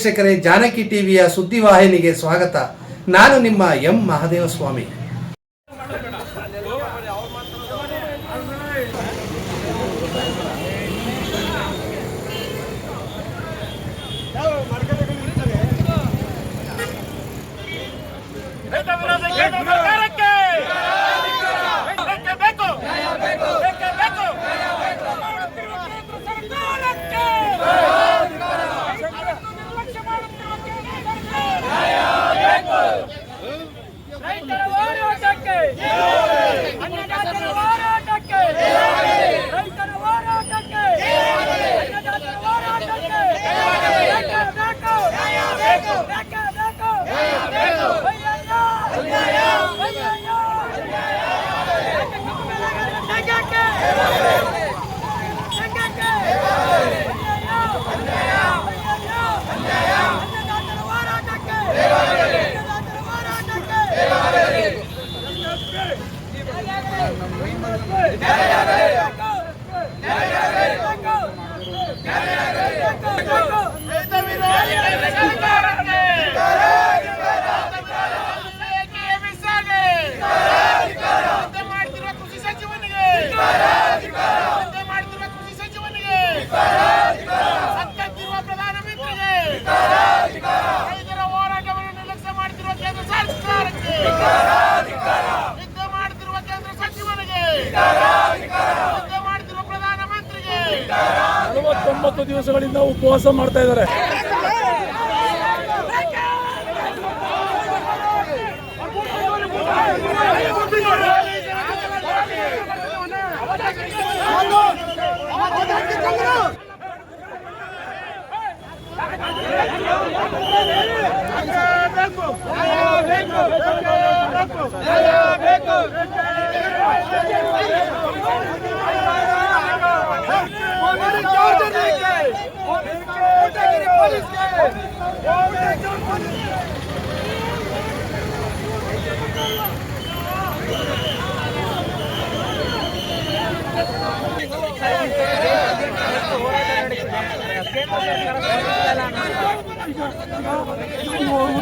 ವೀಕ್ಷಕರೇ, ಜಾನಕಿ ಟಿವಿಯ ಸುದ್ದಿವಾಹಿನಿಗೆ ಸ್ವಾಗತ. ನಾನು ನಿಮ್ಮ ಎಂ ಮಹದೇವಸ್ವಾಮಿ. ದಿವಸಗಳಿಂದ ಉಪವಾಸ ಮಾಡ್ತಾ ಇದ್ದಾರೆ.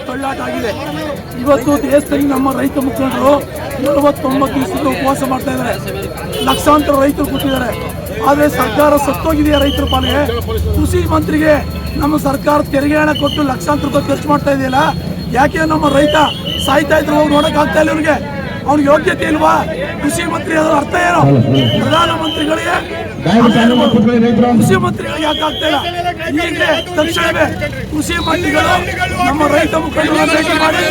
ತಳ್ಳಾಟ ಆಗಿದೆ. ಇವತ್ತು ದೇಶದಲ್ಲಿ ನಮ್ಮ ರೈತ ಮುಖಂಡರು 49 ದಿವಸದ ಉಪವಾಸ ಮಾಡ್ತಾ ಇದ್ದಾರೆ. ಲಕ್ಷಾಂತರ ರೈತರು ಕೂತಿದ್ದಾರೆ. ಆದರೆ ಸರ್ಕಾರ ಸತ್ತೋಗಿದೆಯಾ ರೈತರ ಪಾಲಿಗೆ? ಕೃಷಿ ಮಂತ್ರಿಗೆ ನಮ್ಮ ಸರ್ಕಾರ ತೆರಿಗೆ ಹಣ ಕೊಟ್ಟು ಲಕ್ಷಾಂತರ ರೂಪಾಯಿ ಖರ್ಚು ಮಾಡ್ತಾ ಇದೆಯಲ್ಲ, ಯಾಕೆ ನಮ್ಮ ರೈತ ಸಾಯ್ತಾ ಇದ್ರು ಹೋಗಿ ನೋಡಕ್ ಆಗ್ತಾ ಇಲ್ಲ ಇವ್ರಿಗೆ? ಅವ್ನಿಗೆ ಯೋಗ್ಯತೆ ಇಲ್ವಾ? ಕೃಷಿ ಮಂತ್ರಿ ಅದರ ಅರ್ಥ ಏನು? ಪ್ರಧಾನಮಂತ್ರಿಗಳಿಗೆ ಕೃಷಿ ಮಂತ್ರಿಗಳಿಗೆ ಯಾಕೆ ಆಗ್ತಾ ಇಲ್ಲ? ಈಗಲೇ ತಕ್ಷಣವೇ ಕೃಷಿ ಮಂತ್ರಿಗಳು ನಮ್ಮ ರೈತ ಮುಖಂಡರನ್ನ ಭೇಟಿ ಮಾಡಿ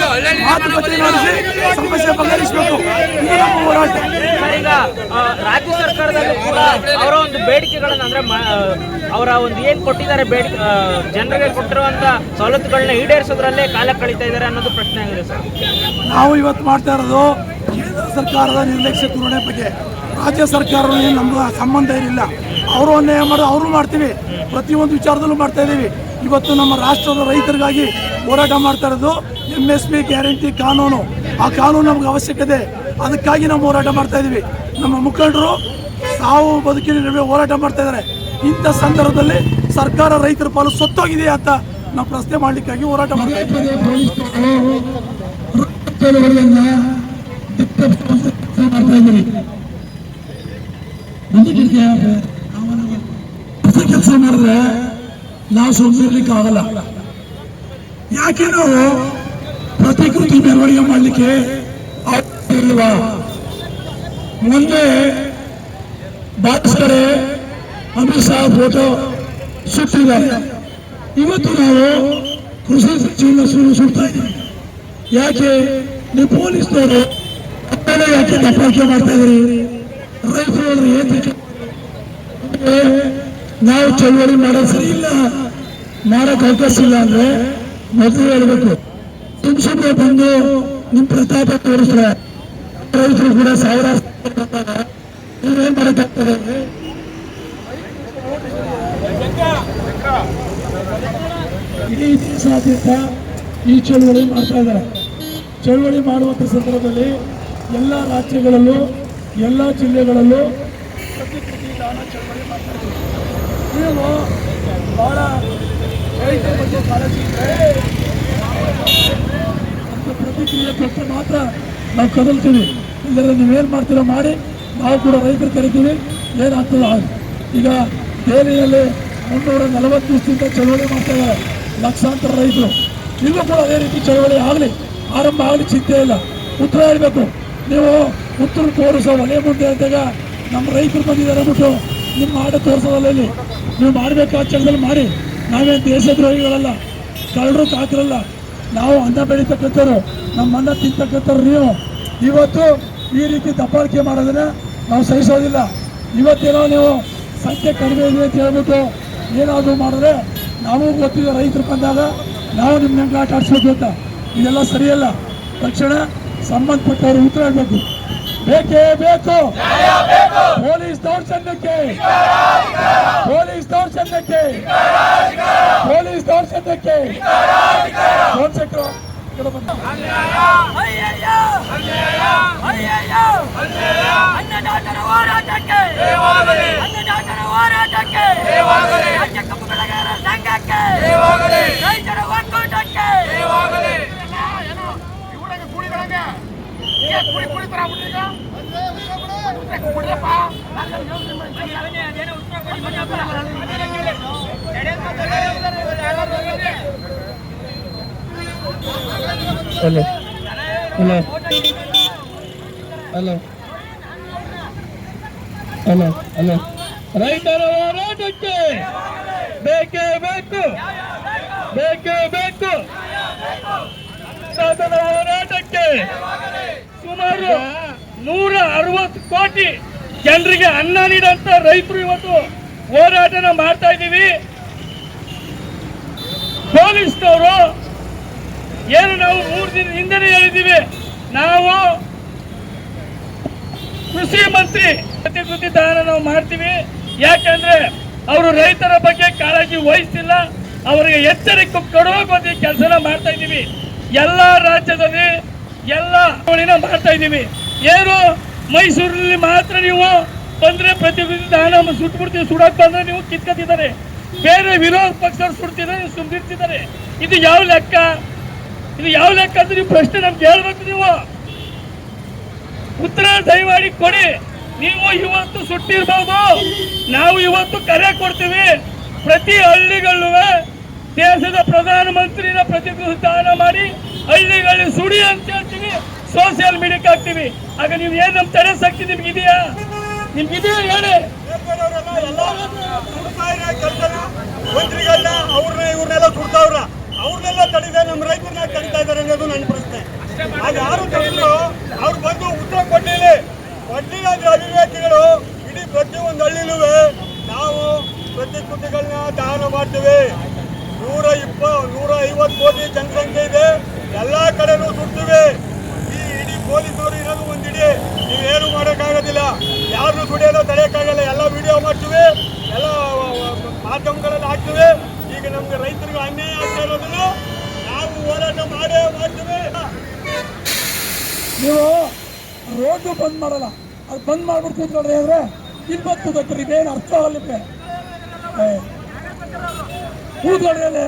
ಮಾತುಕತೆ ನಡೆಸಿ ಸಮಸ್ಯೆ ಬಗೆಹರಿಸಬೇಕು. ಇದು ನಮ್ಮ ಹೋರಾಟ. ಈಗ ರಾಜ್ಯ ಸರ್ಕಾರದಲ್ಲಿ ಕೂಡ ಅವರ ಒಂದು ಬೇಡಿಕೆಗಳನ್ನ ಅಂದ್ರೆ ಅವರ ಒಂದು ಏನ್ ಕೊಟ್ಟಿದ್ದಾರೆ ಜನರಿಗೆ ಕೊಟ್ಟಿರುವಂತ ಸವಲತ್ತುಗಳನ್ನ ಈಡೇರಿಸೋದ್ರಲ್ಲೇ ಕಾಲ ಕಳೀತಾ ಇದ್ದಾರೆ ಅನ್ನೋದು ಪ್ರಶ್ನೆ ಆಗಿದೆ ಸರ್. ನಾವು ಇವತ್ತು ಮಾಡ್ತಾ ಇರೋದು ಕೇಂದ್ರ ಸರ್ಕಾರದ ನಿರ್ಲಕ್ಷ್ಯ ಧೋರಣೆ ಬಗ್ಗೆ. ರಾಜ್ಯ ಸರ್ಕಾರ ನಮ್ಗೆ ಸಂಬಂಧ ಏನಿಲ್ಲ. ಅವರು ಅನ್ಯಾಯ ಮಾಡೋದು ಅವರು ಮಾಡ್ತೀವಿ, ಪ್ರತಿಯೊಂದು ವಿಚಾರದಲ್ಲೂ ಮಾಡ್ತಾ ಇದ್ದೀವಿ. ಇವತ್ತು ನಮ್ಮ ರಾಷ್ಟ್ರದ ರೈತರಿಗಾಗಿ ಹೋರಾಟ ಮಾಡ್ತಾ ಇರೋದು MSP ಗ್ಯಾರಂಟಿ ಕಾನೂನು. ಆ ಕಾನೂನು ನಮ್ಗೆ ಅವಶ್ಯಕತೆ, ಅದಕ್ಕಾಗಿ ನಾವು ಹೋರಾಟ ಮಾಡ್ತಾ ಇದ್ದೀವಿ. ನಮ್ಮ ಮುಖಂಡರು ಸಾವು ಬದುಕಿನ ನಡುವೆ ಹೋರಾಟ ಮಾಡ್ತಾ ಇದ್ದಾರೆ. ಇಂಥ ಸಂದರ್ಭದಲ್ಲಿ ಸರ್ಕಾರ ರೈತರ ಪಾಲು ಸತ್ತೋಗಿದೆಯಾ ಅಂತ ನಾವು ಪ್ರಶ್ನೆ ಮಾಡಲಿಕ್ಕಾಗಿ ಹೋರಾಟ ಮಾಡ್ತಾ ಇದ್ದೀವಿ. ಕೆಲಸ ಮಾಡಿದ್ರೆ ನಾವು ಸುಮ್ಮನಿರ್ಲಿಕ್ಕೆ ಆಗಲ್ಲ. ಯಾಕೆ ನಾವು ಪ್ರತಿಕೃತಿ ಮೆರವಣಿಗೆ ಮಾಡಲಿಕ್ಕೆ ಇಲ್ವಾ? ಮೊನ್ನೆ ಬಾಕ್ಸ್ಕಡೆ ಅಮಿತ್ ಶಾ ಫೋಟೋ ಸುಟ್ಟಿದ್ದಾರೆ. ಇವತ್ತು ನಾವು ಕೃಷಿ ಸಚಿವನ ಸುಡ್ತಾ ಇದ್ದೀವಿ. ಯಾಕೆ ನೀವು ಪೊಲೀಸ್ನವರು ಯಾಕೆ ದಬ್ಬಾಳಿಕೆ ಮಾಡ್ತಾ ಇದ್ದೀರಿ? ರೈತರು ಏತಕ್ಕೆ ನಾವು ಚಳವಳಿ ಮಾಡೋದು ಸರಿ ಇಲ್ಲ, ಮಾಡೋಕೆ ಅವಕಾಶ ಇಲ್ಲ ಅಂದ್ರೆ ಮೊದಲು ಹೇಳ್ಬೇಕು. ಸುಮ್ಮನೆ ಬಂದು ನಿಮ್ ಪ್ರತಾಪ ತೋರಿಸ್ರೆ ರೈತರು ಕೂಡ ಸಾವಿರಾರು ನೀವೇನ್ ಮಾಡೋಕ್ಕಾಗ್ತದೆ? ಇಡೀ ದೇಶಾದ್ಯಂತ ಈ ಚಳವಳಿ ಮಾಡ್ತಾ ಇದ್ದಾರೆ. ಚಳವಳಿ ಮಾಡುವಂಥ ಸಂದರ್ಭದಲ್ಲಿ ಎಲ್ಲ ರಾಜ್ಯಗಳಲ್ಲೂ ಎಲ್ಲ ಜಿಲ್ಲೆಗಳಲ್ಲೂ ಪ್ರತಿಕೃತಿ ದಾನ ಚಳವಳಿ ಮಾಡ್ತಾ ಇದ್ದಾರೆ. ನೀವು ಬಹಳ ರೈತರ ಬಗ್ಗೆ ಕಾಳಜಿ ಇದ್ರೆ ಅಂತ ಪ್ರತಿಕ್ರಿಯೆ ಕೊಟ್ಟರೆ ಮಾತ್ರ ನಾವು ಕದಲ್ತೀವಿ. ಇಲ್ಲದ್ರೆ ನೀವೇನು ಮಾಡ್ತೀರೋ ಮಾಡಿ, ನಾವು ಕೂಡ ರೈತರು ಕರಿತೀವಿ, ಏನಾಗ್ತದೆ ಆಗ. ಈಗ ದೆಹಲಿಯಲ್ಲಿ 340 ದಿವಸದಿಂದ ಚಳವಳಿ ಮಾಡ್ತಾ ಇದ್ದಾರೆ ಲಕ್ಷಾಂತರ ರೈತರು. ಇಲ್ಲೂ ಕೂಡ ಅದೇ ರೀತಿ ಚಳವಳಿ ಆಗಲಿ, ಆರಂಭ ಆಗಲಿ, ಚಿಂತೆ ಇಲ್ಲ. ಉತ್ತರ ಹೇಳಬೇಕು. ನೀವು ಉತ್ತರ ತೋರಿಸೋ ಒಲೆ ಮುಂದೆ ಅಂತಾಗ ನಮ್ಮ ರೈತರು ಬಂದಿದ್ದಾರೆ ಅಂದ್ಬಿಟ್ಟು ನಿಮ್ಮ ಆಟ ತೋರಿಸೋದಲ್ಲ. ಇಲ್ಲಿ ನೀವು ಮಾಡಬೇಕಾದ ಕೆಲಸದಲ್ಲಿ ಮಾಡಿ. ನಾವೇನು ದೇಶದ್ರೋಹಿಗಳಲ್ಲ, ಕಳ್ಳರು ಕಾಕರಲ್ಲ. ನಾವು ಅನ್ನ ಬೆಳೀತಕ್ಕಂಥವ್ರು, ನಮ್ಮ ಅನ್ನ ತಿಂತಕ್ಕಂಥವ್ರು. ನೀವು ಇವತ್ತು ಈ ರೀತಿ ದಬ್ಬಾಳಿಕೆ ಮಾಡೋದನ್ನ ನಾವು ಸಹಿಸೋದಿಲ್ಲ. ಇವತ್ತೇನೋ ನೀವು ಸಂಖ್ಯೆ ಕಡಿಮೆ ಇದೆ ಅಂತ ಹೇಳ್ಬಿಟ್ಟು ಏನಾದರೂ ಮಾಡಿದ್ರೆ ನಾವು ಗೊತ್ತಿದೆ, ರೈತರು ಬಂದಾಗ ನಾವು ನಿಮ್ಮ ಆಟ ಆಡಿಸ್ಬೇಕು ಅಂತ. ಇದೆಲ್ಲ ಸರಿಯಲ್ಲ. ತಕ್ಷಣ ಸಂಬಂಧಪಟ್ಟವರು ಉತ್ತರ ಹೇಳಬೇಕು. ಬೇಕೇ ಬೇಕು ಪೊಲೀಸ್ ದೌರ್ಜನ್ಯಕ್ಕೆ, ಪೊಲೀಸ್ ದೌರ್ಜನ್ಯಕ್ಕೆ, ಪೊಲೀಸ್ ದೌರ್ಜನ್ಯಕ್ಕೆ. ಸೋಮಶೇಖರ್ ಅನ್ನದಾತರ ಹೋರಾಟಕ್ಕೆ, ಅನ್ನದಾತರ ಹೋರಾಟಕ್ಕೆ, ರಾಜ್ಯ ಕಬ್ಬು ಬೆಳೆಗಾರರ ಸಂಘಕ್ಕೆ, ರೈತರ ಒಕ್ಕೂಟಕ್ಕೆ. Hello hello hello hello hello. ರೈತರ ಹೋರಾಟಕ್ಕೆ ಬೇಕೇ ಬೇಕು, ಬೇಕೇ ಬೇಕು. ರೈತರ ಹೋರಾಟಕ್ಕೆ ಸುಮಾರು 160 ಕೋಟಿ ಜನರಿಗೆ ಅನ್ನ ನೀಡಂತ ರೈತರು ಇವತ್ತು ಹೋರಾಟನ ಮಾಡ್ತಾ ಇದ್ದೀವಿ. ಪೊಲೀಸ್ನವರು ಏನು ನಾವು 3 ದಿನ ಹಿಂದೆನೇ ಹೇಳಿದ್ದೀವಿ, ನಾವು ಕೃಷಿ ಮಂತ್ರಿ ಪ್ರತಿಕೃತಿ ದಾನ ನಾವು ಮಾಡ್ತೀವಿ. ಯಾಕಂದ್ರೆ ಅವರು ರೈತರ ಬಗ್ಗೆ ಕಾಳಜಿ ವಹಿಸ್ತಿಲ್ಲ, ಅವರಿಗೆ ಎಚ್ಚರಿಕೆ ಕೊಡುವ ಕೆಲಸನ ಮಾಡ್ತಾ ಇದ್ದೀವಿ. ಎಲ್ಲ ರಾಜ್ಯದಲ್ಲಿ ಎಲ್ಲ ಮಾಡ್ತಾ ಇದ್ದೀವಿ. ಏನು ಮೈಸೂರಿನಲ್ಲಿ ಮಾತ್ರ ನೀವು ಬಂದ್ರೆ ಪ್ರತಿಕೃತಿ ದಾನ ಸುಟ್ಬಿಡ್ತೀವಿ, ಸುಡಕ್ ಬಂದ್ರೆ ನೀವು ಕಿತ್ಕೊತಿದ್ದಾರೆ. ಬೇರೆ ವಿರೋಧ ಪಕ್ಷರು ಸುಡ್ತಿದ್ದಾರೆ, ಸುಮ್ಮಿರ್ತಿದ್ದಾರೆ. ಇದು ಯಾವ ಲೆಕ್ಕ? ಇದು ಯಾವ ಲೆಕ್ಕ ಅಂತ ನೀವು ಪ್ರಶ್ನೆ ನಮ್ಗೆ ಹೇಳ್ಬೇಕು. ನೀವು ಉತ್ತರ ದಯಮಾಡಿ ಕೊಡಿ. ನೀವು ಇವತ್ತು ಸುಟ್ಟಿರ್ಬೋದು, ನಾವು ಇವತ್ತು ಕರೆ ಕೊಡ್ತೀವಿ. ಪ್ರತಿ ಹಳ್ಳಿಗಳೂ ದೇಶದ ಪ್ರಧಾನಮಂತ್ರಿನ ಪ್ರತಿಕೃತಿ ದಾನ ಮಾಡಿ ಹಳ್ಳಿಗಳಲ್ಲಿ ಸುಡಿ ಅಂತ ಹೇಳ್ತೀವಿ, ಸೋಷಿಯಲ್ ಮೀಡಿಯಾಕ್ಕೆ ಹಾಕ್ತೀವಿ. ಆಗ ನೀವು ಏನ್ ನಮ್ ತಡೆ ಶಕ್ತಿ ನಿಮ್ಗಿದೆಯಾ? ನಿಮ್ಗಿದೆಯಾ ಹೇಳಿ. ಮಂತ್ರಿಗಳನ್ನ ಅವ್ರನ್ನ ಇವ್ರನ್ನೆಲ್ಲ ಸುಡ್ತಾವ್ರ, ಅವ್ರನ್ನೆಲ್ಲ ತಡಿದೆ ನಮ್ಮ ರೈತರನ್ನ ತಡಿತಾ ಇದಾರೆ ಅನ್ನೋದು ನನ್ನ ಪ್ರಶ್ನೆ. ಆಗ ಯಾರು ತಡಿದ್ರು ಅವ್ರು ಬಂದು ಉತ್ತರ ಕೊಡ್ಲಿಲ್ಲ. ಅವಿವೇಕಿಗಳು ಇಡೀ ಪ್ರತಿಯೊಂದು ಹಳ್ಳಿಲೂ ನಾವು ಪ್ರತಿಕೃತಿಗಳನ್ನ ದಾನ ಮಾಡ್ತೀವಿ. 150 ಕೋಟಿ ಜನಸಂಖ್ಯೆ ಇದೆ, ಎಲ್ಲಾ ಕಡೆನೂ ಸುಡ್ತೀವಿ. ಈ ಇಡೀ ಪೊಲೀಸರು ಇರೋದು ಒಂದಿಡಿ, ನೀವೇನು ಮಾಡೋಕ್ಕಾಗೋದಿಲ್ಲ, ಯಾರನ್ನು ಸುಡಿಯೋದು ತಡೆಯೋಕ್ಕಾಗಲ್ಲ. ಎಲ್ಲ ವಿಡಿಯೋ ಮಾಡ್ತೀವಿ, ಎಲ್ಲ ಮಾಧ್ಯಮಗಳಲ್ಲಿ ಹಾಕ್ತೀವಿ. ಈಗ ನಮ್ಗೆ ರೈತರಿಗೆ ಅನ್ಯಾಯ ಆಗ್ತಾ ಇರೋದನ್ನು ನಾವು ಹೋರಾಟ ಮಾಡೇ ಮಾಡ್ತೀವಿ. ನೀವು ರೋಡು ಬಂದ್ ಮಾಡಲ್ಲ, ಅದು ಬಂದ್ ಮಾಡ್ಬಿಟ್ಟು ಕೂತ್ಕೊಳ್ರಿ ಅಂದ್ರೆ ಇಲ್ಲಿ ಬಂದು ಕೂತ್ಕೊಳ್ರಿ. ಇದೇನು ಅರ್ಥ ಆಗಲ್ಲ ನಿಮಗೆ. ಕೂತ್ಕೊಳ್ರಿ ಅಲ್ಲೇ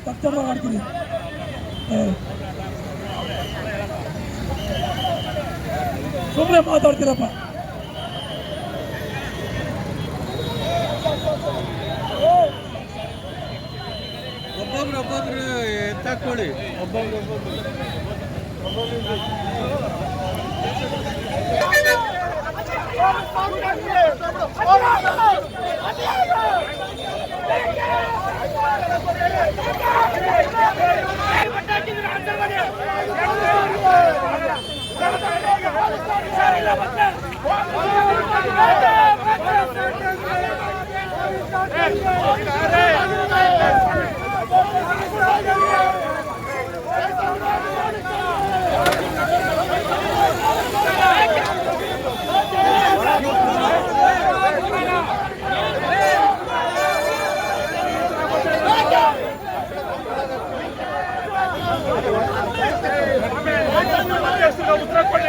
ತಕ್ಷಣ ಮಾಡ್ತೀವಿ. ಸುಮ್ಮನೆ ಮಾತಾಡ್ತೀರಪ್ಪ. ಒಬ್ಬೊಬ್ರು ಎತ್ತಾಕೊಳ್ಳಿ. ಉತ್ತರ ಕೊಡಿ.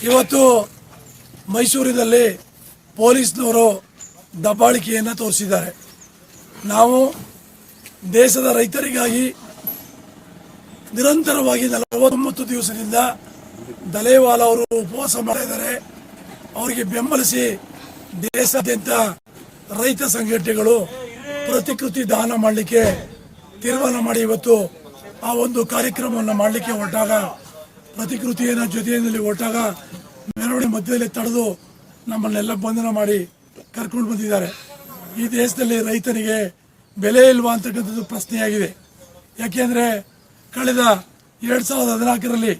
ಇವತ್ತು ಮೈಸೂರಿನಲ್ಲಿ ಪೊಲೀಸ್ನವರು ದಬ್ಬಾಳಿಕೆಯನ್ನು ತೋರಿಸಿದ್ದಾರೆ. ನಾವು ದೇಶದ ರೈತರಿಗಾಗಿ ನಿರಂತರವಾಗಿ 49 ದಿವಸದಿಂದ ದಲೇವಾಲ ಅವರು ಉಪವಾಸ ಮಾಡಿದ್ದಾರೆ. ಅವರಿಗೆ ಬೆಂಬಲಿಸಿ ದೇಶಾದ್ಯಂತ ರೈತ ಸಂಘಟನೆಗಳು ಪ್ರತಿಕೃತಿ ದಾನ ಮಾಡಲಿಕ್ಕೆ ತೀರ್ಮಾನ ಮಾಡಿ ಇವತ್ತು ಆ ಒಂದು ಕಾರ್ಯಕ್ರಮವನ್ನು ಮಾಡಲಿಕ್ಕೆ ಹೊರಟಾಗ, ಪ್ರತಿಕೃತಿಯನ್ನು ಜೊತೆಯಲ್ಲಿ ಹೊರಟಾಗ ಮೆರವಣಿಗೆ ಮಧ್ಯದಲ್ಲಿ ತಡೆದು ನಮ್ಮನ್ನೆಲ್ಲ ಬಂಧನ ಮಾಡಿ ಕರ್ಕೊಂಡು ಬಂದಿದ್ದಾರೆ. ಈ ದೇಶದಲ್ಲಿ ರೈತನಿಗೆ ಬೆಲೆ ಇಲ್ವಾ ಅಂತಕ್ಕಂಥದ್ದು ಪ್ರಶ್ನೆಯಾಗಿದೆ. ಯಾಕೆಂದರೆ ಕಳೆದ 2014ರಲ್ಲಿ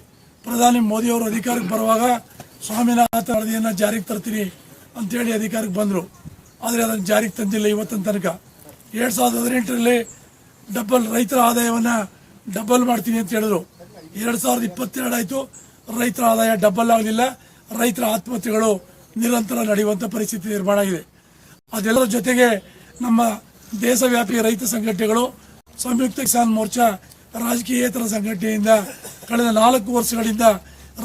ಪ್ರಧಾನಿ ಮೋದಿಯವರು ಅಧಿಕಾರಕ್ಕೆ ಬರುವಾಗ ಸ್ವಾಮಿನಾಥನ್ ವರದಿಯನ್ನು ಜಾರಿಗೆ ತರ್ತೀನಿ ಅಂತೇಳಿ ಅಧಿಕಾರಕ್ಕೆ ಬಂದರು. ಆದರೆ ಅದನ್ನು ಜಾರಿಗೆ ತಂದಿಲ್ಲ ಇವತ್ತಿನ ತನಕ. 2018ರಲ್ಲಿ ಡಬಲ್ ರೈತರ ಆದಾಯವನ್ನು ಡಬಲ್ ಮಾಡ್ತೀನಿ ಅಂತ ಹೇಳಿದ್ರು. 2022 ಆಯಿತು, ರೈತರ ಆದಾಯ ಡಬಲ್ ಆಗಲಿಲ್ಲ. ರೈತರ ಆತ್ಮಹತ್ಯೆಗಳು ನಿರಂತರ ನಡೆಯುವಂಥ ಪರಿಸ್ಥಿತಿ ನಿರ್ಮಾಣ ಆಗಿದೆ. ಅದೆಲ್ಲರ ಜೊತೆಗೆ ನಮ್ಮ ದೇಶವ್ಯಾಪಿ ರೈತ ಸಂಘಟನೆಗಳು, ಸಂಯುಕ್ತ ಕಿಸಾನ್ ಮೋರ್ಚಾ, ರಾಜಕೀಯೇತರ ಸಂಘಟನೆಯಿಂದ ಕಳೆದ 4 ವರ್ಷಗಳಿಂದ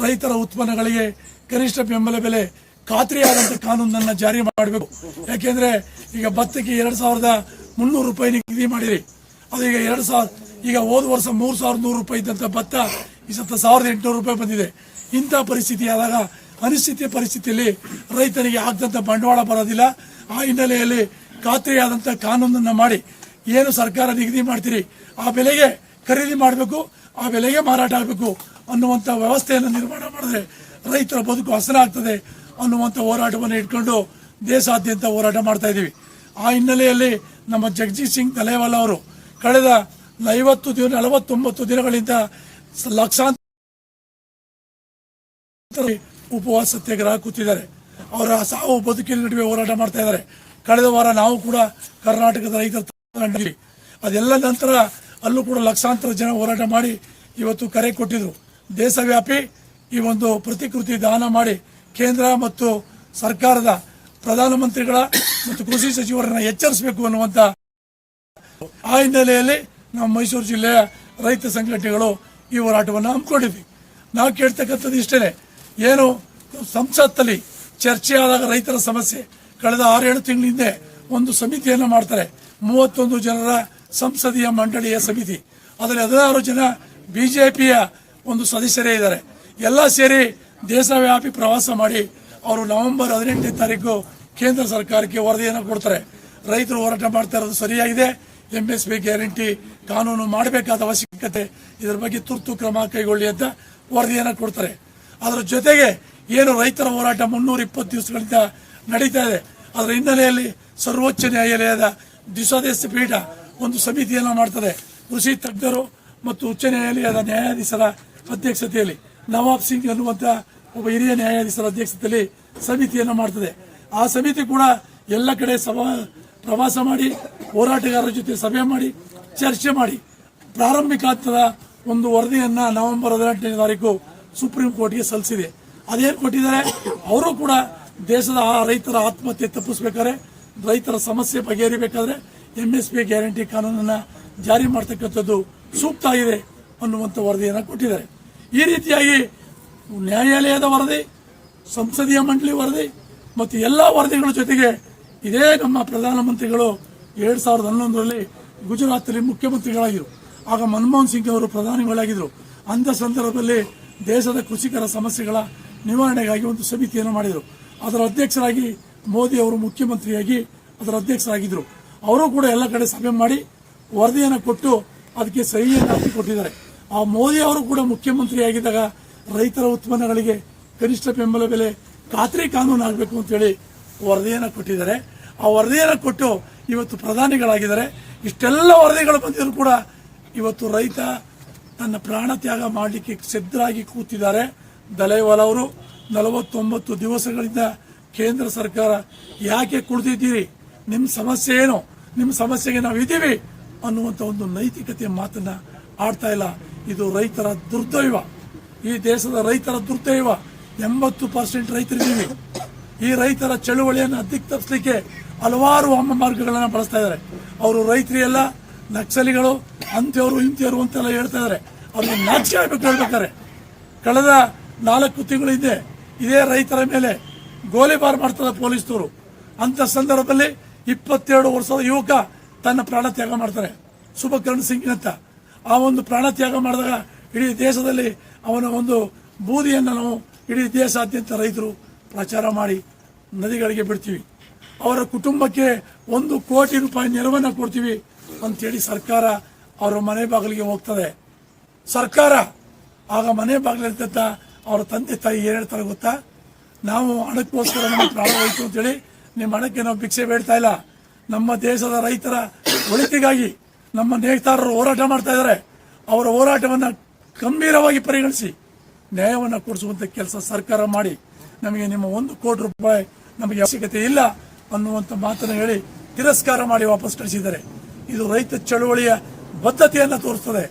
ರೈತರ ಉತ್ಪನ್ನಗಳಿಗೆ ಕನಿಷ್ಠ ಬೆಂಬಲ ಬೆಲೆ ಖಾತ್ರಿಯಾದಂಥ ಕಾನೂನನ್ನು ಜಾರಿ ಮಾಡಬೇಕು. ಯಾಕೆಂದರೆ ಈಗ ಭತ್ತಕ್ಕೆ 2300 ರೂಪಾಯಿ ನಿಗದಿ ಮಾಡಿರಿ. ಅದು ಈಗ ಹೋದ ವರ್ಷ 3100 ರೂಪಾಯಿ ಇದ್ದಂಥ ಭತ್ತ ಈ ಸತ 1800 ರೂಪಾಯಿ ಬಂದಿದೆ. ಇಂಥ ಪರಿಸ್ಥಿತಿ ಆದಾಗ ಅನಿಶ್ಚಿತ ಪರಿಸ್ಥಿತಿಯಲ್ಲಿ ರೈತನಿಗೆ ಆಗದಂಥ ಬಂಡವಾಳ ಬರೋದಿಲ್ಲ. ಆ ಹಿನ್ನೆಲೆಯಲ್ಲಿ ಖಾತ್ರಿಯಾದಂಥ ಕಾನೂನನ್ನು ಮಾಡಿ ಏನು ಸರ್ಕಾರ ನಿಗದಿ ಮಾಡ್ತೀರಿ ಆ ಬೆಲೆಗೆ ಖರೀದಿ ಮಾಡಬೇಕು, ಆ ಬೆಲೆಗೆ ಮಾರಾಟ ಆಗಬೇಕು ಅನ್ನುವಂಥ ವ್ಯವಸ್ಥೆಯನ್ನು ನಿರ್ಮಾಣ ಮಾಡಿದ್ರೆ ರೈತರ ಬದುಕು ಹಸನ ಆಗ್ತದೆ ಅನ್ನುವಂಥ ಹೋರಾಟವನ್ನು ಇಟ್ಕೊಂಡು ದೇಶಾದ್ಯಂತ ಹೋರಾಟ ಮಾಡ್ತಾ ಇದ್ದೀವಿ. ಆ ಹಿನ್ನೆಲೆಯಲ್ಲಿ ನಮ್ಮ ಜಗಜೀತ್ ಸಿಂಗ್ ದಲೇವಾಲ ಅವರು ಕಳೆದ 49 ದಿನಗಳಿಂದ ಲಕ್ಷಾಂತರ ಉಪವಾಸ ಸತ್ಯಾಗ್ರಹ ಕೂತಿದ್ದಾರೆ. ಅವರ ಸಾವು ಬದುಕಿನ ನಡುವೆ ಹೋರಾಟ ಮಾಡ್ತಾ ಇದ್ದಾರೆ. ಕಳೆದ ವಾರ ನಾವು ಕೂಡ ಕರ್ನಾಟಕದ ರೈತರ ತಂಡ, ಅದೆಲ್ಲ ನಂತರ ಅಲ್ಲೂ ಕೂಡ ಲಕ್ಷಾಂತರ ಜನ ಹೋರಾಟ ಮಾಡಿ ಇವತ್ತು ಕರೆ ಕೊಟ್ಟಿದ್ರು. ದೇಶವ್ಯಾಪಿ ಈ ಒಂದು ಪ್ರತಿಕೃತಿ ದಾನ ಮಾಡಿ ಕೇಂದ್ರ ಮತ್ತು ಸರ್ಕಾರದ ಪ್ರಧಾನಮಂತ್ರಿಗಳ ಮತ್ತು ಕೃಷಿ ಸಚಿವರನ್ನ ಎಚ್ಚರಿಸಬೇಕು ಅನ್ನುವಂಥ ಆ ಹಿನ್ನೆಲೆಯಲ್ಲಿ ನಮ್ಮ ಮೈಸೂರು ಜಿಲ್ಲೆಯ ರೈತ ಸಂಘಟನೆಗಳು ಈ ಹೋರಾಟವನ್ನು ಹಮ್ಮಿಕೊಂಡಿದ್ವಿ. ನಾವು ಕೇಳ್ತಕ್ಕಂಥದ್ದು ಇಷ್ಟೇ, ಏನು ಸಂಸತ್ತಲ್ಲಿ ಚರ್ಚೆ ಆದಾಗ ರೈತರ ಸಮಸ್ಯೆ ಕಳೆದ 6-7 ತಿಂಗಳ ಹಿಂದೆ ಒಂದು ಸಮಿತಿಯನ್ನು ಮಾಡ್ತಾರೆ, 31 ಜನರ ಸಂಸದೀಯ ಮಂಡಳಿಯ ಸಮಿತಿ. ಅದರಲ್ಲಿ 16 ಜನ ಬಿಜೆಪಿಯ ಒಂದು ಸದಸ್ಯರೇ ಇದ್ದಾರೆ. ಎಲ್ಲ ಸೇರಿ ದೇಶವ್ಯಾಪಿ ಪ್ರವಾಸ ಮಾಡಿ ಅವರು ನವೆಂಬರ್ 18ನೇ ತಾರೀಕು ಕೇಂದ್ರ ಸರ್ಕಾರಕ್ಕೆ ವರದಿಯನ್ನು ಕೊಡ್ತಾರೆ. ರೈತರು ಹೋರಾಟ ಮಾಡ್ತಾ ಇರೋದು ಸರಿಯಾಗಿದೆ, MSP ಗ್ಯಾರಂಟಿ ಕಾನೂನು ಮಾಡಬೇಕಾದ ಅವಶ್ಯಕತೆ, ಇದರ ಬಗ್ಗೆ ತುರ್ತು ಕ್ರಮ ಕೈಗೊಳ್ಳಿ ಅಂತ ವರದಿಯನ್ನು ಕೊಡ್ತಾರೆ. ಅದರ ಜೊತೆಗೆ ಏನು ರೈತರ ಹೋರಾಟ 320 ದಿವಸಗಳಿಂದ ನಡೀತಾ ಇದೆ, ಅದರ ಹಿನ್ನೆಲೆಯಲ್ಲಿ ಸರ್ವೋಚ್ಚ ನ್ಯಾಯಾಲಯದ ದ್ವಿಸದಸ್ಯ ಪೀಠ ಒಂದು ಸಮಿತಿಯನ್ನು ಮಾಡ್ತದೆ. ಕೃಷಿ ತಜ್ಞರು ಮತ್ತು ಉಚ್ಚ ನ್ಯಾಯಾಲಯದ ನ್ಯಾಯಾಧೀಶರ ಅಧ್ಯಕ್ಷತೆಯಲ್ಲಿ ನವಾಬ್ ಸಿಂಗ್ ಅನ್ನುವಂಥ ಒಬ್ಬ ಹಿರಿಯ ನ್ಯಾಯಾಧೀಶರ ಅಧ್ಯಕ್ಷತೆಯಲ್ಲಿ ಸಮಿತಿಯನ್ನು ಮಾಡ್ತದೆ. ಆ ಸಮಿತಿ ಕೂಡ ಎಲ್ಲ ಕಡೆ ಪ್ರವಾಸ ಮಾಡಿ ಹೋರಾಟಗಾರರ ಜೊತೆ ಸಭೆ ಮಾಡಿ ಚರ್ಚೆ ಮಾಡಿ ಪ್ರಾರಂಭಿಕ ಹಂತದ ಒಂದು ವರದಿಯನ್ನ ನವೆಂಬರ್ 18ನೇ ತಾರೀಕು ಸುಪ್ರೀಂ ಕೋರ್ಟ್ಗೆ ಸಲ್ಲಿಸಿದೆ. ಅದೇನು ಕೊಟ್ಟಿದ್ದಾರೆ, ಅವರು ಕೂಡ ದೇಶದ ರೈತರ ಆತ್ಮಹತ್ಯೆ ತಪ್ಪಿಸಬೇಕಾದ್ರೆ, ರೈತರ ಸಮಸ್ಯೆ ಬಗೆಹರಿಬೇಕಾದ್ರೆ MSP ಗ್ಯಾರಂಟಿ ಕಾನೂನನ್ನ ಜಾರಿ ಮಾಡ್ತಕ್ಕಂಥದ್ದು ಸೂಕ್ತ ಆಗಿದೆ ಅನ್ನುವಂಥ ವರದಿಯನ್ನು ಕೊಟ್ಟಿದ್ದಾರೆ. ಈ ರೀತಿಯಾಗಿ ನ್ಯಾಯಾಲಯದ ವರದಿ, ಸಂಸದೀಯ ಮಂಡಳಿ ವರದಿ ಮತ್ತು ಎಲ್ಲ ವರದಿಗಳ ಜೊತೆಗೆ ಇದೇ ನಮ್ಮ ಪ್ರಧಾನಮಂತ್ರಿಗಳು 2011ರಲ್ಲಿ ಗುಜರಾತ್ನಲ್ಲಿ ಮುಖ್ಯಮಂತ್ರಿಗಳಾಗಿದ್ದರು. ಆಗ ಮನಮೋಹನ್ ಸಿಂಗ್ ಅವರು ಪ್ರಧಾನಿಗಳಾಗಿದ್ದರು. ಅಂಥ ಸಂದರ್ಭದಲ್ಲಿ ದೇಶದ ಕೃಷಿಕರ ಸಮಸ್ಯೆಗಳ ನಿವಾರಣೆಗಾಗಿ ಒಂದು ಸಮಿತಿಯನ್ನು ಮಾಡಿದರು. ಅದರ ಅಧ್ಯಕ್ಷರಾಗಿ ಮೋದಿ ಅವರು ಮುಖ್ಯಮಂತ್ರಿಯಾಗಿ ಅದರ ಅಧ್ಯಕ್ಷರಾಗಿದ್ದರು. ಅವರು ಕೂಡ ಎಲ್ಲ ಕಡೆ ಸಭೆ ಮಾಡಿ ವರದಿಯನ್ನು ಕೊಟ್ಟು ಅದಕ್ಕೆ ಸಹಿಯನ್ನು ಹಾಕಿಕೊಟ್ಟಿದ್ದಾರೆ. ಆ ಮೋದಿ ಅವರು ಕೂಡ ಮುಖ್ಯಮಂತ್ರಿಯಾಗಿದ್ದಾಗ ರೈತರ ಉತ್ಪನ್ನಗಳಿಗೆ ಕನಿಷ್ಠ ಬೆಂಬಲ ಬೆಲೆ ಖಾತ್ರಿ ಕಾನೂನು ಆಗಬೇಕು ಅಂತೇಳಿ ವರದಿಯನ್ನು ಕೊಟ್ಟಿದ್ದಾರೆ. ಆ ವರದಿಯನ್ನು ಕೊಟ್ಟು ಇವತ್ತು ಪ್ರಧಾನಿಗಳಾಗಿದ್ದಾರೆ. ಇಷ್ಟೆಲ್ಲ ವರದಿಗಳು ಬಂದಿದ್ರು ಕೂಡ ಇವತ್ತು ರೈತ ತನ್ನ ಪ್ರಾಣ ತ್ಯಾಗ ಮಾಡಲಿಕ್ಕೆ ಸಿದ್ಧರಾಗಿ ಕೂತಿದ್ದಾರೆ. ದಲೈವಾಲ್ ಅವರು 49 ದಿವಸಗಳಿಂದ ಕೇಂದ್ರ ಸರ್ಕಾರ ಯಾಕೆ ಕುಳಿತಿದ್ದೀರಿ, ನಿಮ್ಮ ಸಮಸ್ಯೆ ಏನು, ನಿಮ್ಮ ಸಮಸ್ಯೆಗೆ ನಾವು ಇದ್ದೀವಿ ಅನ್ನುವಂಥ ಒಂದು ನೈತಿಕತೆ ಮಾತನ್ನ ಆಡ್ತಾ ಇಲ್ಲ. ಇದು ರೈತರ ದುರ್ದೈವ, ಈ ದೇಶದ ರೈತರ ದುರ್ದೈವ. 80% ರೈತರಿದ್ದೀವಿ. ಈ ರೈತರ ಚಳುವಳಿಯನ್ನು ದಿಕ್ತಪ್ಪಿಸಲಿಕ್ಕೆ ಹಲವಾರು ಮಾರ್ಗಗಳನ್ನು ಬಳಸ್ತಾ ಇದ್ದಾರೆ. ಅವರು ರೈತರಿಗೆಲ್ಲ ನಕ್ಸಲಿಗಳು, ಅಂತ್ಯವರು ಇಂತ್ಯವರು ಅಂತೆಲ್ಲ ಹೇಳ್ತಾ ಇದ್ದಾರೆ. ಅವ್ರಿಗೆ ನಾಚಿಕೆ ಆಗಬೇಕು ಹೇಳ್ಬೇಕಾರೆ. ಕಳೆದ 4 ತಿಂಗಳ ಹಿಂದೆ ಇದೇ ರೈತರ ಮೇಲೆ ಗೋಲಿಬಾರ್ ಮಾಡ್ತಾರೆ ಪೊಲೀಸರು. ಅಂತ ಸಂದರ್ಭದಲ್ಲಿ 22 ವರ್ಷದ ಯುವಕ ತನ್ನ ಪ್ರಾಣ ತ್ಯಾಗ ಮಾಡ್ತಾರೆ, ಶುಭಕರಣ್ ಸಿಂಗ್ ಅಂತ. ಆ ಒಂದು ಪ್ರಾಣ ತ್ಯಾಗ ಮಾಡಿದಾಗ ಇಡೀ ದೇಶದಲ್ಲಿ ಅವನ ಒಂದು ಬೂದಿಯನ್ನು ನಾವು ಇಡೀ ದೇಶಾದ್ಯಂತ ರೈತರು ಪ್ರಚಾರ ಮಾಡಿ ನದಿಗಳಿಗೆ ಬಿಡ್ತೀವಿ. ಅವರ ಕುಟುಂಬಕ್ಕೆ 1 ಕೋಟಿ ರೂಪಾಯಿ ನೆರವನ್ನು ಕೊಡ್ತೀವಿ ಅಂತೇಳಿ ಸರ್ಕಾರ ಅವರ ಮನೆ ಬಾಗಿಲಿಗೆ ಹೋಗ್ತದೆ. ಸರ್ಕಾರ ಆಗ ಮನೆ ಬಾಗಿಲಿರ್ತಂತ ಅವರ ತಂದೆ ತಾಯಿ ಏನ್ ಹೇಳ್ತಾರೆ ಗೊತ್ತಾ, ನಾವು ಹಣಕ್ಕೋಸ್ಕರ ನಮ್ಮ ಪ್ರಾಣ ಹೋಯ್ತು ಅಂತೇಳಿ ನಿಮ್ಮ ಹಣಕ್ಕೆ ನಾವು ಭಿಕ್ಷೆ ಬೇಡ್ತಾ ಇಲ್ಲ. ನಮ್ಮ ದೇಶದ ರೈತರ ಒಳಿತಿಗಾಗಿ ನಮ್ಮ ನೇತಾರರು ಹೋರಾಟ ಮಾಡ್ತಾ ಇದ್ದಾರೆ. ಅವರ ಹೋರಾಟವನ್ನು ಗಂಭೀರವಾಗಿ ಪರಿಗಣಿಸಿ ನ್ಯಾಯವನ್ನು ಕೊಡಿಸುವಂತ ಕೆಲಸ ಸರ್ಕಾರ ಮಾಡಿ ನಮಗೆ ನಿಮ್ಮ 1 ಕೋಟಿ ರೂಪಾಯಿ ನಮಗೆ ಅವಶ್ಯಕತೆ ಇಲ್ಲ ಅನ್ನುವಂಥ ಮಾತನ್ನು ಹೇಳಿ ತಿರಸ್ಕಾರ ಮಾಡಿ ವಾಪಸ್ ಕಳಿಸಿದ್ದಾರೆ. ಇದು ರೈತ ಚಳುವಳಿಯ ಬದ್ಧತೆಯನ್ನು ತೋರಿಸ್ತದೆ.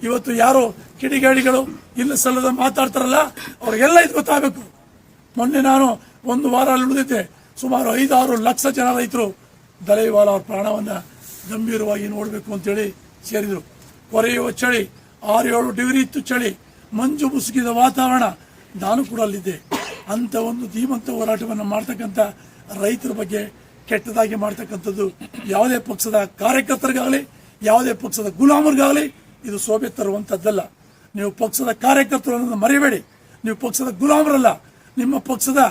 ಇವತ್ತು ಯಾರು ಕಿಡಿಗೇಡಿಗಳು ಇಲ್ಲ ಸಲ್ಲದ ಮಾತಾಡ್ತಾರಲ್ಲ ಅವ್ರಿಗೆಲ್ಲ ಇದು ಗೊತ್ತಾಗಬೇಕು. ಮೊನ್ನೆ ನಾನು 1 ವಾರ ಉಳಿದಿದ್ದೆ, ಸುಮಾರು 5-6 ಲಕ್ಷ ಜನ ರೈತರು ದಲೈವಾಲ್ ಅವ್ರ ಪ್ರಾಣವನ್ನ ಗಂಭೀರವಾಗಿ ನೋಡಬೇಕು ಅಂತೇಳಿ ಸೇರಿದ್ರು. ಕೊರೆಯುವ ಚಳಿ, 6-7 ಡಿಗ್ರಿ ಇತ್ತು ಚಳಿ, ಮಂಜು ಮುಸುಕಿದ ವಾತಾವರಣ. ನಾನು ಕೂಡ ಅಲ್ಲಿದ್ದೆ. ಅಂತ ಒಂದು ಧೀಮಂತ ಹೋರಾಟವನ್ನು ಮಾಡ್ತಕ್ಕಂಥ ರೈತರ ಬಗ್ಗೆ ಕೆಟ್ಟದಾಗಿ ಮಾಡ್ತಕ್ಕಂಥದ್ದು ಯಾವುದೇ ಪಕ್ಷದ ಕಾರ್ಯಕರ್ತರಿಗಾಗಲಿ ಯಾವುದೇ ಪಕ್ಷದ ಗುಲಾಮರಿಗಾಗಲಿ ಇದು ಶೋಭೆ ತರುವಂಥದ್ದಲ್ಲ. ನೀವು ಪಕ್ಷದ ಕಾರ್ಯಕರ್ತರು ಅನ್ನೋದನ್ನು ಮರಿಬೇಡಿ. ನೀವು ಪಕ್ಷದ ಗುಲಾಮರಲ್ಲ. ನಿಮ್ಮ ಪಕ್ಷದ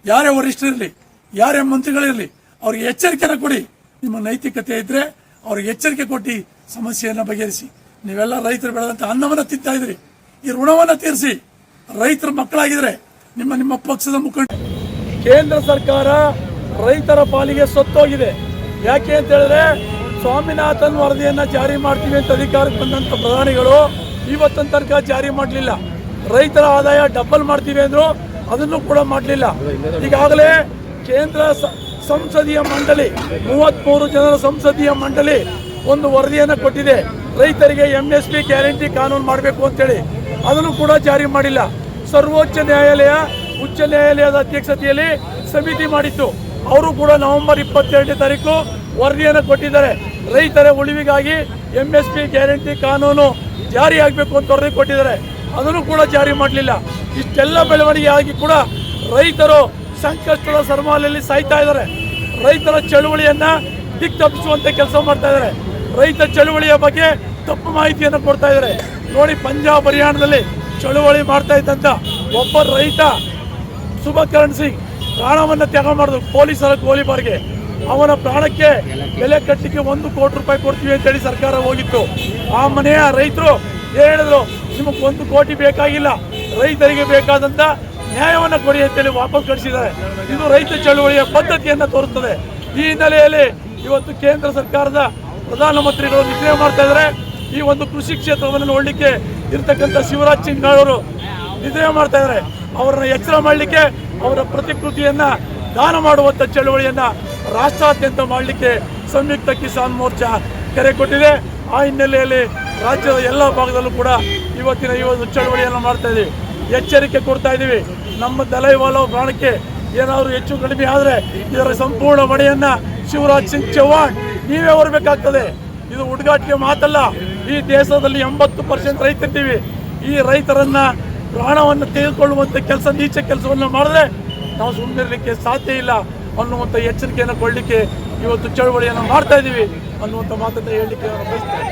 ಯಾರೇ ವರಿಷ್ಠರಿರಲಿ, ಯಾರೇ ಮಂತ್ರಿಗಳಿರಲಿ, ಅವ್ರಿಗೆ ಎಚ್ಚರಿಕೆಯನ್ನು ಕೊಡಿ. ನಿಮ್ಮ ನೈತಿಕತೆ ಇದ್ರೆ ಅವ್ರಿಗೆ ಎಚ್ಚರಿಕೆ ಕೊಟ್ಟು ಸಮಸ್ಯೆಯನ್ನು ಬಗೆಹರಿಸಿ. ನೀವೆಲ್ಲ ರೈತರು ಬೆಳೆದಂತ ಅನ್ನವನ್ನು ತಿಂತಾ ಇದ್ರಿ, ಈ ಋಣವನ್ನು ತೀರಿಸಿ. ರೈತರ ಮಕ್ಕಳಾಗಿದ್ರೆ ನಿಮ್ಮ ಪಕ್ಷದ ಮುಖಂಡ. ಕೇಂದ್ರ ಸರ್ಕಾರ ರೈತರ ಪಾಲಿಗೆ ಸತ್ತೋಗಿದೆ. ಯಾಕೆ ಅಂತ ಹೇಳಿದ್ರೆ ಸ್ವಾಮಿನಾಥನ್ ವರದಿಯನ್ನ ಜಾರಿ ಮಾಡ್ತೀವಿ ಅಂತ ಅಧಿಕಾರಕ್ಕೆ ಬಂದಂತ ಪ್ರಧಾನಿಗಳು ಇವತ್ತಿನ ತನಕ ಜಾರಿ ಮಾಡಲಿಲ್ಲ. ರೈತರ ಆದಾಯ ಡಬಲ್ ಮಾಡ್ತೀವಿ ಅಂದ್ರು, ಅದನ್ನು ಕೂಡ ಮಾಡಲಿಲ್ಲ. ಈಗಾಗಲೇ ಕೇಂದ್ರ ಸಂಸದೀಯ ಮಂಡಳಿ 33 ಜನರ ಸಂಸದೀಯ ಮಂಡಳಿ ಒಂದು ವರದಿಯನ್ನು ಕೊಟ್ಟಿದೆ, ರೈತರಿಗೆ MSP ಗ್ಯಾರಂಟಿ ಕಾನೂನು ಮಾಡಬೇಕು ಅಂತೇಳಿ. ಅದನ್ನು ಕೂಡ ಜಾರಿ ಮಾಡಿಲ್ಲ. ಸರ್ವೋಚ್ಚ ನ್ಯಾಯಾಲಯ ಉಚ್ಚ ನ್ಯಾಯಾಲಯದ ಅಧ್ಯಕ್ಷತೆಯಲ್ಲಿ ಸಮಿತಿ ಮಾಡಿತ್ತು. ಅವರು ಕೂಡ ನವೆಂಬರ್ 22ನೇ ತಾರೀಕು ವರದಿಯನ್ನು ಕೊಟ್ಟಿದ್ದಾರೆ. ರೈತರ ಉಳಿವಿಗಾಗಿ MSP ಗ್ಯಾರಂಟಿ ಕಾನೂನು ಜಾರಿಯಾಗಬೇಕು ಅಂತ ವರದಿ ಕೊಟ್ಟಿದ್ದಾರೆ, ಅದನ್ನು ಕೂಡ ಜಾರಿ ಮಾಡಲಿಲ್ಲ. ಇಷ್ಟೆಲ್ಲ ಬೆಳವಣಿಗೆ ಆಗಿ ಕೂಡ ರೈತರು ಸಂಕಷ್ಟದ ಸರಮಾಲೆಯಲ್ಲಿ ಸಾಯ್ತಾ ಇದ್ದಾರೆ. ರೈತರ ಚಳುವಳಿಯನ್ನ ದಿಕ್ತಪ್ಪಿಸುವಂತೆ ಕೆಲಸ ಮಾಡ್ತಾ ಇದ್ದಾರೆ. ರೈತ ಚಳುವಳಿಯ ಬಗ್ಗೆ ತಪ್ಪು ಮಾಹಿತಿಯನ್ನು ಕೊಡ್ತಾ ಇದ್ದಾರೆ. ನೋಡಿ, ಪಂಜಾಬ್ ಹರಿಯಾಣದಲ್ಲಿ ಚಳುವಳಿ ಮಾಡ್ತಾ ಇದ್ದಂತ ಒಬ್ಬ ರೈತ ಸುಭಕರಣ್ ಸಿಂಗ್ ಪ್ರಾಣವನ್ನು ತ್ಯಾಗ ಮಾಡಿದ್ರು ಪೊಲೀಸರ ಗೋಲಿಬಾರ್ಗೆ. ಅವನ ಪ್ರಾಣಕ್ಕೆ ಬೆಲೆ ಕಟ್ಟಲಿಕ್ಕೆ 1 ಕೋಟಿ ರೂಪಾಯಿ ಕೊಡ್ತೀವಿ ಅಂತೇಳಿ ಸರ್ಕಾರ ಹೋಗಿತ್ತು. ಆ ಮನೆಯ ರೈತರು ಹೇಳಿದ್ರು, ನಿಮಗೆ 1 ಕೋಟಿ ಬೇಕಾಗಿಲ್ಲ, ರೈತರಿಗೆ ಬೇಕಾದಂತ ನ್ಯಾಯವನ್ನು ಕೊಡಿ ಅಂತೇಳಿ ವಾಪಸ್ ಕಳಿಸಿದ್ದಾರೆ. ಇದು ರೈತ ಚಳುವಳಿಯ ಪದ್ಧತಿಯನ್ನು ತೋರುತ್ತದೆ. ಈ ಹಿನ್ನೆಲೆಯಲ್ಲಿ ಇವತ್ತು ಕೇಂದ್ರ ಸರ್ಕಾರದ ಪ್ರಧಾನಮಂತ್ರಿಗಳು ನಿದ್ರೆ ಮಾಡ್ತಾ ಇದ್ದಾರೆ. ಈ ಒಂದು ಕೃಷಿ ಕ್ಷೇತ್ರವನ್ನು ನೋಡಲಿಕ್ಕೆ ಇರ್ತಕ್ಕಂಥ ಶಿವರಾಜ್ ಸಿಂಗ್ ಅವರು ನಿದ್ರೆ ಮಾಡ್ತಾ ಇದ್ದಾರೆ. ಅವರನ್ನ ಎಚ್ಚರ ಮಾಡಲಿಕ್ಕೆ, ಅವರ ಪ್ರತಿಕೃತಿಯನ್ನ ದಾನ ಮಾಡುವಂಥ ಚಳುವಳಿಯನ್ನ ರಾಷ್ಟ್ರಾದ್ಯಂತ ಮಾಡಲಿಕ್ಕೆ ಸಂಯುಕ್ತ ಕಿಸಾನ್ ಮೋರ್ಚಾ ಕರೆ ಕೊಟ್ಟಿದೆ. ಆ ಹಿನ್ನೆಲೆಯಲ್ಲಿ ರಾಜ್ಯದ ಎಲ್ಲ ಭಾಗದಲ್ಲೂ ಕೂಡ ಇವತ್ತಿನ ಈ ಒಂದು ಚಳುವಳಿಯನ್ನು ಮಾಡ್ತಾ ಇದ್ದೀವಿ. ಎಚ್ಚರಿಕೆ ಕೊಡ್ತಾ ಇದ್ದೀವಿ. ನಮ್ಮ ದಲೈವಾಲ ಪ್ರಾಣಕ್ಕೆ ಏನಾದರೂ ಹೆಚ್ಚು ಕಡಿಮೆ ಆದರೆ ಇದರ ಸಂಪೂರ್ಣ ಹೊಣೆಯನ್ನ ಶಿವರಾಜ್ ಸಿಂಗ್ ಚೌಹಾಣ್ ನೀವೇ ಹೊರಬೇಕಾಗ್ತದೆ. ಇದು ಹುಡುಗಾಟಿಗೆ ಮಾತಲ್ಲ. ಈ ದೇಶದಲ್ಲಿ 80% ರೈತರಿದ್ದೀವಿ. ಈ ರೈತರನ್ನ ಪ್ರಾಣವನ್ನು ತೆಗೆದುಕೊಳ್ಳುವಂಥ ನೀಚ ಕೆಲಸವನ್ನು ಮಾಡಿದ್ರೆ ನಾವು ಸುಮ್ಮನಿರಲಿಕ್ಕೆ ಸಾಧ್ಯ ಇಲ್ಲ ಅನ್ನುವಂಥ ಎಚ್ಚರಿಕೆಯನ್ನು ಕೊಡಲಿಕ್ಕೆ ಇವತ್ತು ಚಳುವಳಿಯನ್ನು ಮಾಡ್ತಾ ಇದ್ದೀವಿ ಅನ್ನುವಂಥ ಮಾತನ್ನು ಹೇಳಲಿಕ್ಕೆ ನಾನು ಬಯಸ್ತೇನೆ.